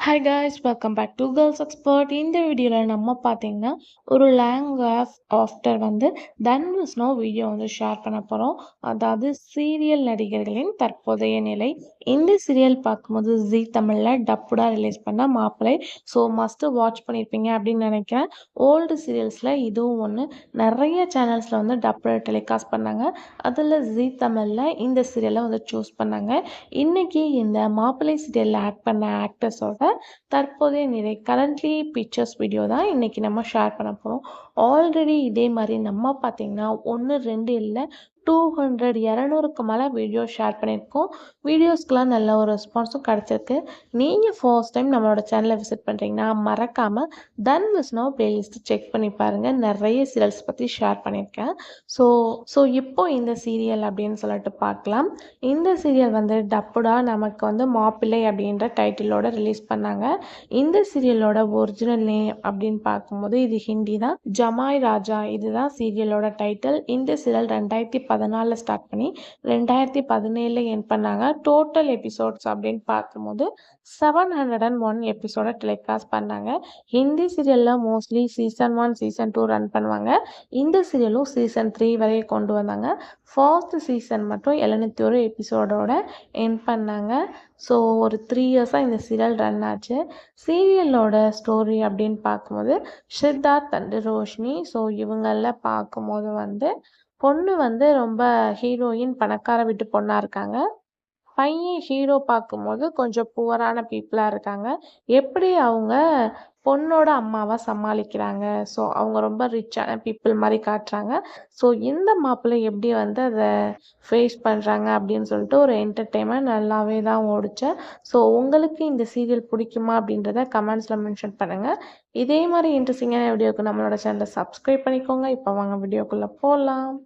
Hi guys welcome back to girls expert. இந்த வீடியோவில் நம்ம பார்த்தீங்கன்னா ஒரு லாங்குவேஜ் ஆஃப்டர் தன் விஷ்ணு வீடியோ ஷேர் பண்ண போகிறோம். அதாவது சீரியல் நடிகர்களின் தற்போதைய நிலை. இந்த சீரியல் பார்க்கும்போது ஜீ தமிழில் டப்புடாக ரிலீஸ் பண்ண மாப்பிள்ளை. ஸோ மஸ்ட்டு வாட்ச் பண்ணியிருப்பீங்க அப்படின்னு நினைக்கிறேன். ஓல்டு சீரியல்ஸில் இதுவும் ஒன்று. நிறைய சேனல்ஸில் டப்புடாக டெலிகாஸ்ட் பண்ணாங்க. அதில் ஜீ தமிழில் இந்த சீரியலை சூஸ் பண்ணாங்க. இன்னைக்கு இந்த மாப்பிள்ளை சீரியலில் ஆக்ட் பண்ண ஆக்டர்ஸோட தற்போதைய நிலை கரண்ட்லி பிக்சர்ஸ் வீடியோ தான் இன்னைக்கு நம்ம ஷேர் பண்ண போகிறோம். ஆல்ரெடி இதே மாதிரி நம்ம பார்த்தீங்கன்னா 1 2 இல்லை 200 200க்கு மேலே வீடியோ ஷேர் பண்ணியிருக்கோம். வீடியோஸ்க்கெலாம் நல்ல ஒரு ரெஸ்பான்ஸும் கிடச்சிருக்கு. நீங்கள் ஃபர்ஸ்ட் டைம் நம்மளோட சேனலை விசிட் பண்ணுறீங்கன்னா மறக்காமல் தன் விஷ்ணு பிளேலிஸ்ட்டு செக் பண்ணி பாருங்கள். நிறைய சீரியல்ஸ் பற்றி ஷேர் பண்ணியிருக்கேன். ஸோ இப்போ இந்த சீரியல் அப்படின்னு சொல்லிட்டு பார்க்கலாம். இந்த சீரியல் டப்புடா நமக்கு மாப்பிள்ளை அப்படின்ற டைட்டிலோட ரிலீஸ் பண்ணாங்க. இந்த சீரியலோட ஒரிஜினல் நேம் அப்படின்னு பார்க்கும்போது இது ஹிந்தி தான். ஜமாய் ராஜா இதுதான் சீரியலோட டைட்டில். இந்த சீரியல் 2014 ஸ்டார்ட் பண்ணி 2017 என் பண்ணாங்க. டோட்டல் எபிசோட்ஸ் அப்படின்னு பார்க்கும்போது 701 எபிசோட டெலிகாஸ்ட் பண்ணாங்க. ஹிந்தி சீரியலில் மோஸ்ட்லி சீசன் 1 சீசன் 2 ரன் பண்ணுவாங்க. இந்த சீரியலும் சீசன் 3 வரை கொண்டு வந்தாங்க. ஃபர்ஸ்ட் சீசன் மட்டும் 701 எபிசோடோட என் பண்ணாங்க. ஸோ ஒரு 3 இயர்ஸாக இந்த சீரியல் ரன் ஆச்சு. சீரியலோட ஸ்டோரி அப்படின்னு பார்க்கும்போது சித்தார்த் அண்ட் ரோஷினி. ஸோ இவங்களில் பார்க்கும்போது பொண்ணு ரொம்ப ஹீரோயின் பணக்கார வீட்டு பொண்ணாக இருக்காங்க. பையன் ஹீரோ பார்க்கும்போது கொஞ்சம் புவரான பீப்புளாக இருக்காங்க. எப்படி அவங்க பொண்ணோட அம்மாவை சமாளிக்கிறாங்க. ஸோ அவங்க ரொம்ப ரிச்சான பீப்புள் மாதிரி காட்டுறாங்க. ஸோ இந்த மாப்பிள்ளை எப்படி அதை ஃபேஸ் பண்ணுறாங்க அப்படின்னு சொல்லிட்டு ஒரு என்டர்டெயின்மெண்ட் நல்லாவே தான் ஓடிச்சு. ஸோ உங்களுக்கு இந்த சீரியல் பிடிக்குமா அப்படின்றத கமெண்ட்ஸில் மென்ஷன் பண்ணுங்கள். இதே மாதிரி இன்ட்ரெஸ்டிங்கான வீடியோக்கு நம்மளோட சேனலை சப்ஸ்கிரைப் பண்ணிக்கோங்க. இப்போ வாங்க வீடியோக்குள்ளே போகலாம்.